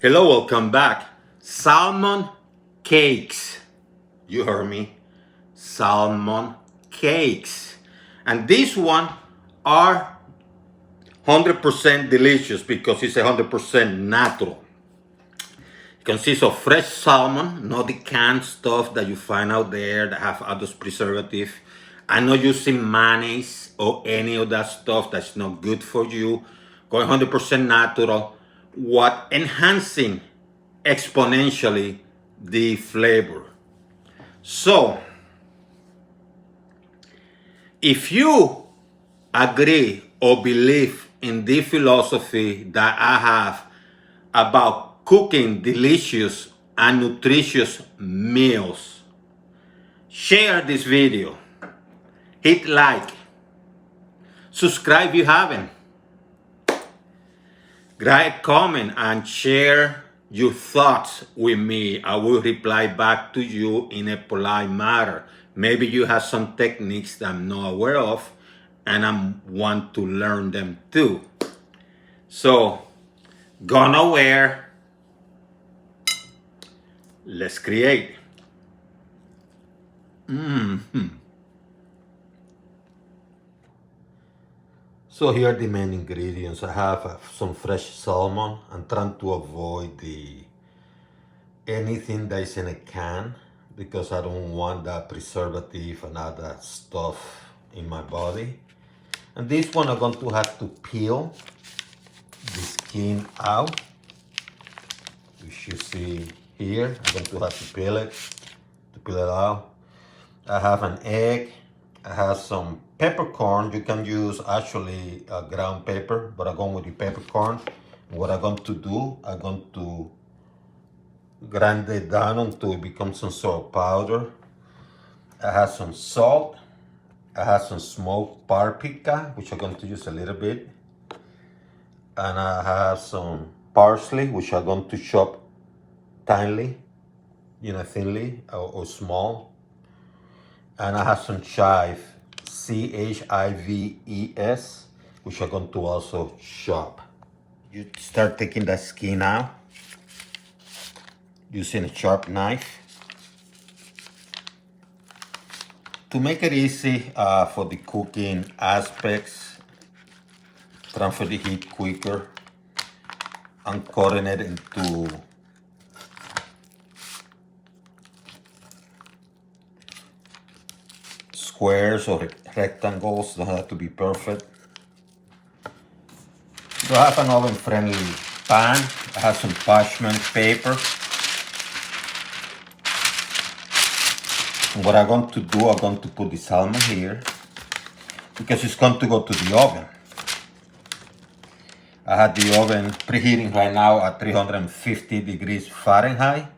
Hello, welcome back. Salmon cakes. You heard me. Salmon cakes. And this one are 100% delicious because it's 100% natural. It consists of fresh salmon, not the canned stuff that you find out there that have others preservative. I'm not using mayonnaise or any of that stuff that's not good for you. Going 100% natural, what enhancing exponentially the flavor. So, if you agree or believe in the philosophy that I have about cooking delicious and nutritious meals, share this video, hit like, subscribe if you haven't, write, comment, and share your thoughts with me. I will reply back to you in a polite manner. Maybe you have some techniques that I'm not aware of and I want to learn them too. So, go nowhere. Let's create. So here are the main ingredients. I have some fresh salmon. I'm trying to avoid anything that is in a can because I don't want that preservative and all that stuff in my body. And this one I'm going to have to peel the skin out, which you see here. I'm going to have to peel it out. I have an egg. I have some peppercorn. You can use actually ground pepper, but I'm going with the peppercorn. What I'm going to do, I'm going to grind it down until it becomes some sort of powder. I have some salt. I have some smoked paprika, which I'm going to use a little bit. And I have some parsley, which I'm going to chop thinly, thinly or small. And I have some chives, Chives, which I'm going to also chop. You start taking the skin out using a sharp knife. To make it easy for the cooking aspects, transfer the heat quicker, I'm cutting it into squares or rectangles. Don't have to be perfect. So I have an oven-friendly pan. I have some parchment paper. And what I'm going to do, I'm going to put the salmon here because it's going to go to the oven. I have the oven preheating right now at 350 degrees Fahrenheit.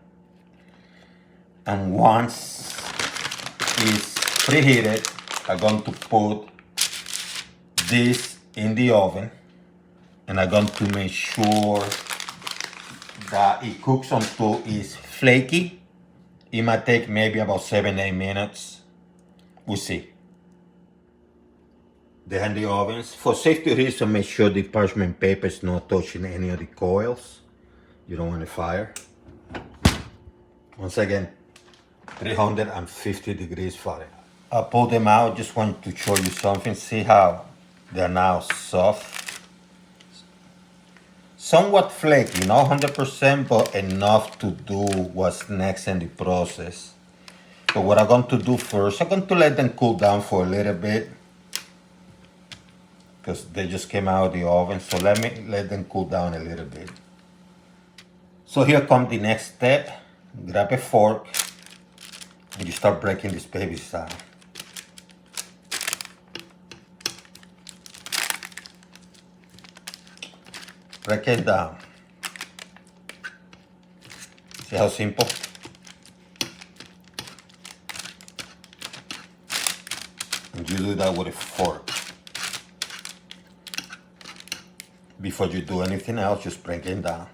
And once it's preheated, I'm going to put this in the oven. And I'm going to make sure that it cooks until it's flaky. It might take maybe about 7-8 minutes. We'll see. They're in the ovens. For safety reasons, make sure the parchment paper is not touching any of the coils. You don't want a fire. Once again, 350 degrees Fahrenheit. I pull them out. Just want to show you something. See how they're now soft. Somewhat flaky, not 100%, but enough to do what's next in the process. So what I'm going to do first, I'm going to let them cool down for a little bit because they just came out of the oven. So let them cool down a little bit. So here comes the next step. Grab a fork and you start breaking these babies down. Break it down. See how simple? And you do that with a fork. Before you do anything else, just break it down.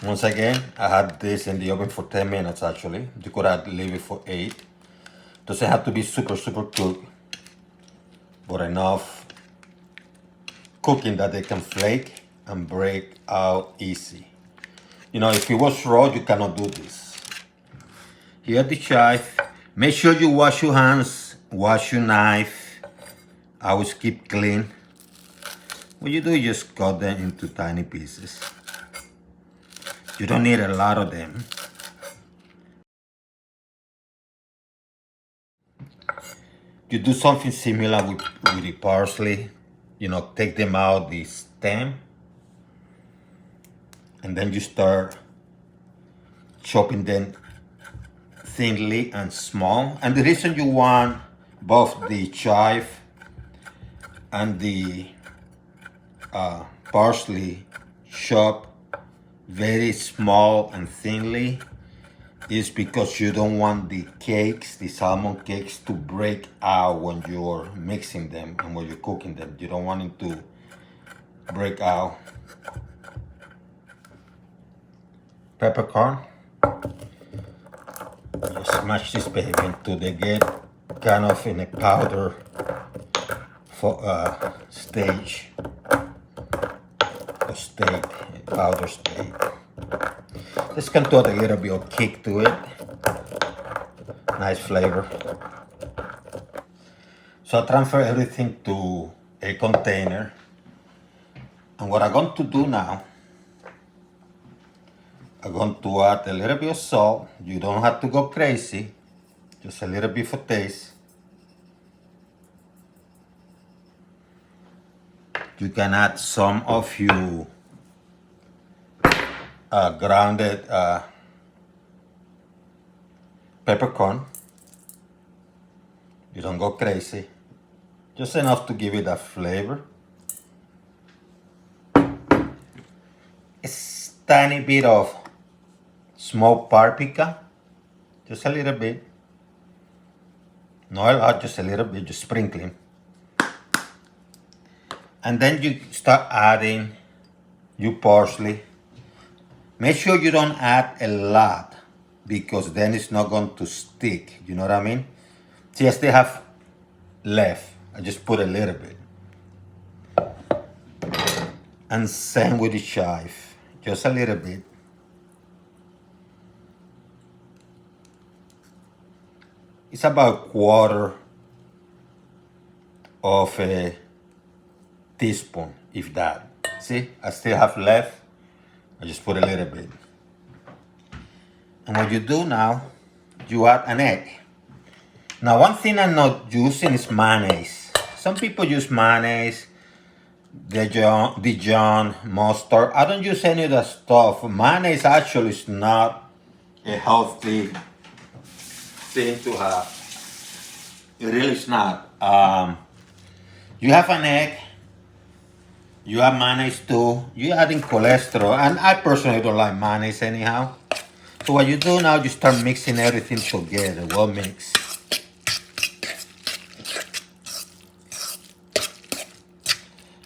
Once again, I had this in the oven for 10 minutes actually. You could have leave it for 8. Doesn't have to be super cooked, but enough cooking that they can flake and break out easy. You know, if it was raw, you cannot do this. Here the chive. Make sure you wash your hands, wash your knife. Always keep clean. What you do is just cut them into tiny pieces. You don't need a lot of them. You do something similar with the parsley. You know, take them out the stem. And then you start chopping them thinly and small. And the reason you want both the chive and the parsley chopped very small and thinly is because you don't want the cakes, the salmon cakes, to break out when you're mixing them and when you're cooking them. You don't want it to break out. Peppercorn. You smash this baby until they get kind of in a powder stage. Or state, powder state. This can add a little bit of kick to it. Nice flavor. So I transfer everything to a container. And what I'm going to do now, I'm going to add a little bit of salt. You don't have to go crazy. Just a little bit for taste. You can add some of your grounded peppercorn. You don't go crazy. Just enough to give it a flavor. A tiny bit of smoked paprika. Just a little bit. Not a lot, just a little bit, just sprinkling. And then you start adding your parsley. Make sure you don't add a lot because then it's not going to stick. You know what I mean? See, I still have left. I just put a little bit. And same with the chive. Just a little bit. It's about a quarter of a teaspoon, if that. See, I still have left. I just put a little bit. And what you do now, you add an egg. Now, one thing I'm not using is mayonnaise. Some people use mayonnaise, Dijon, mustard. I don't use any of that stuff. Mayonnaise actually is not a healthy thing to have. It really is not. You have an egg. You have mayonnaise too. You're adding cholesterol. And I personally don't like mayonnaise anyhow. So what you do now, you start mixing everything together. Well mixed.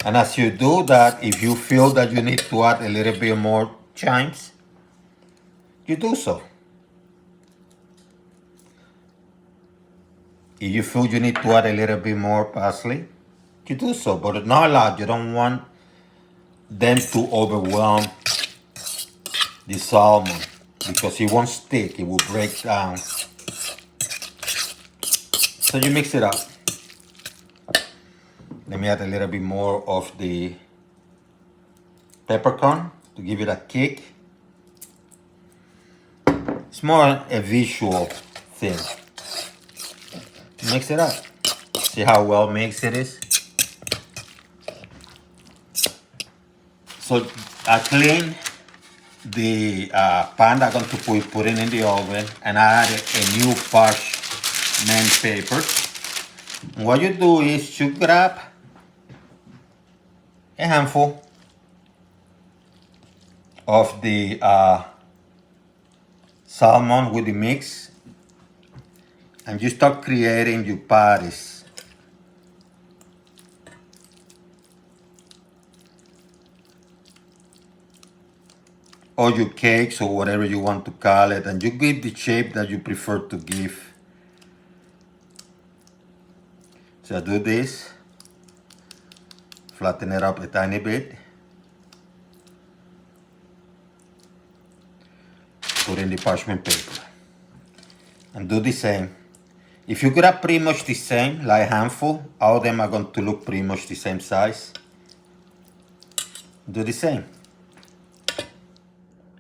And as you do that, if you feel that you need to add a little bit more chives, you do so. If you feel you need to add a little bit more parsley, you do so, but not a lot. You don't want them to overwhelm the salmon because it won't stick, it will break down. So you mix it up. Let me add a little bit more of the peppercorn to give it a kick. It's more a visual thing. Mix it up. See how well mixed it is? So I clean the pan that I'm going to put it in the oven, and I added a new parchment paper. And what you do is you grab a handful of the salmon with the mix, and you start creating your patties. Or your cakes, or whatever you want to call it, and you give the shape that you prefer to give. So I do this Flatten it up a tiny bit. Put in the parchment paper. And do the same. If you grab pretty much the same, like a handful, all of them are going to look pretty much the same size. Do the same.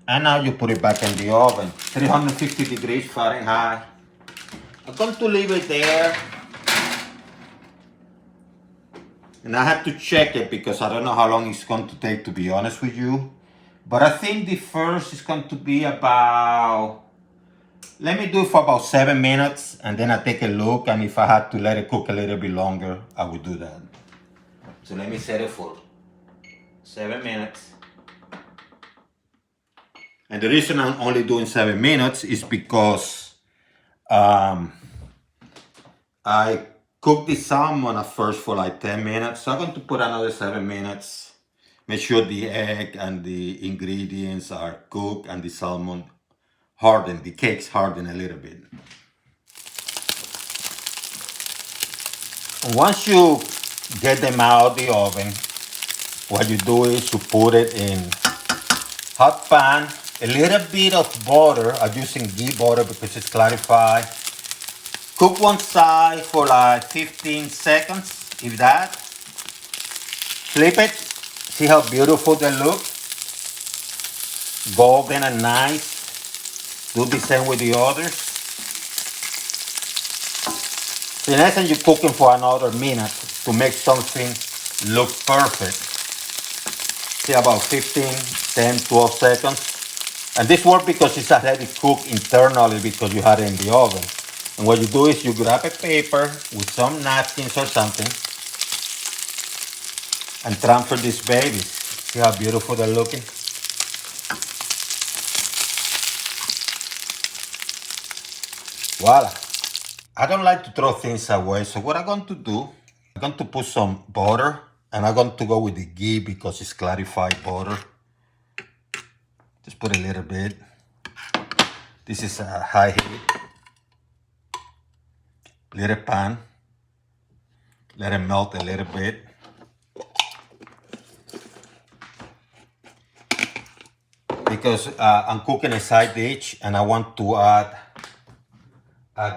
And now you put it back in the oven, 350 degrees Fahrenheit. I'm going to leave it there. And I have to check it because I don't know how long it's going to take, to be honest with you. But I think the first is going to be about, let me do it for about 7 minutes, and then I take a look, and if I had to let it cook a little bit longer, I would do that. So let me set it for 7 minutes. And the reason I'm only doing 7 minutes is because I cooked the salmon at first for like 10 minutes. So I'm going to put another 7 minutes. Make sure the egg and the ingredients are cooked and the salmon hardened, the cakes harden a little bit. Once you get them out of the oven, what you do is you put it in hot pan, a little bit of butter. I'm using ghee butter because it's clarified. Cook one side for like 15 seconds, if that. Flip it. See how beautiful they look? Golden and nice. Do the same with the others. So in essence, you're cooking for another minute to make something look perfect. See, about 15, 10, 12 seconds. And this works because it's already cooked internally because you had it in the oven. And what you do is you grab a paper with some napkins or something and transfer these babies. See how beautiful they're looking? Voila. I don't like to throw things away, so what I'm going to do, I'm going to put some butter, and I'm going to go with the ghee because it's clarified butter. Just put a little bit. This is a high heat. Little pan. Let it melt a little bit. Because I'm cooking a side dish and I want to add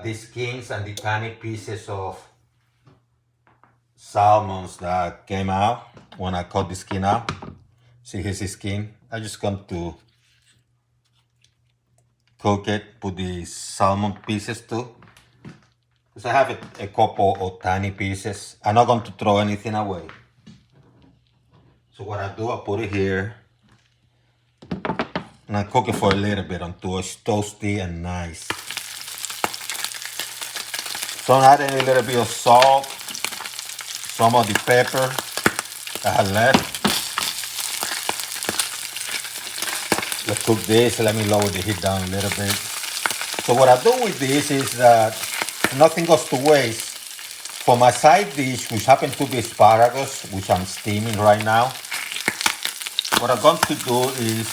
the skins and the tiny pieces of salmons that came out when I cut the skin out. See, here's the skin. I'm just going to cook it, put the salmon pieces too. Because I have a couple of tiny pieces. I'm not going to throw anything away. So what I do, I put it here. And I cook it for a little bit until it's toasty and nice. So I'm adding a little bit of salt, some of the pepper that I left. Let's cook this. Let me lower the heat down a little bit. So what I do with this is that nothing goes to waste. For my side dish, which happens to be asparagus, which I'm steaming right now, what I'm going to do is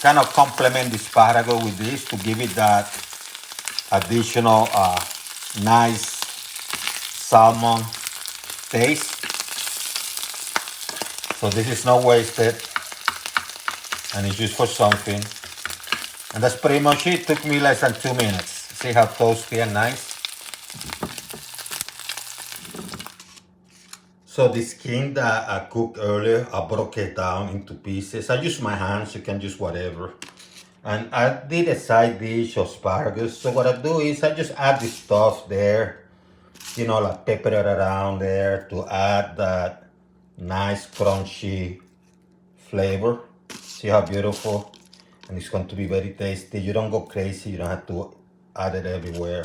kind of complement the asparagus with this to give it that additional nice salmon taste. So this is not wasted and it's used for something. And that's pretty much it. It took me less than 2 minutes. See how toasty and nice? So the skin that I cooked earlier, I broke it down into pieces. I use my hands, you can use whatever. And I did a side dish of asparagus. So what I do is I just add the stuff there, you know, like pepper it around there to add that nice crunchy flavor. See how beautiful? And it's going to be very tasty. You don't go crazy, you don't have to add it everywhere.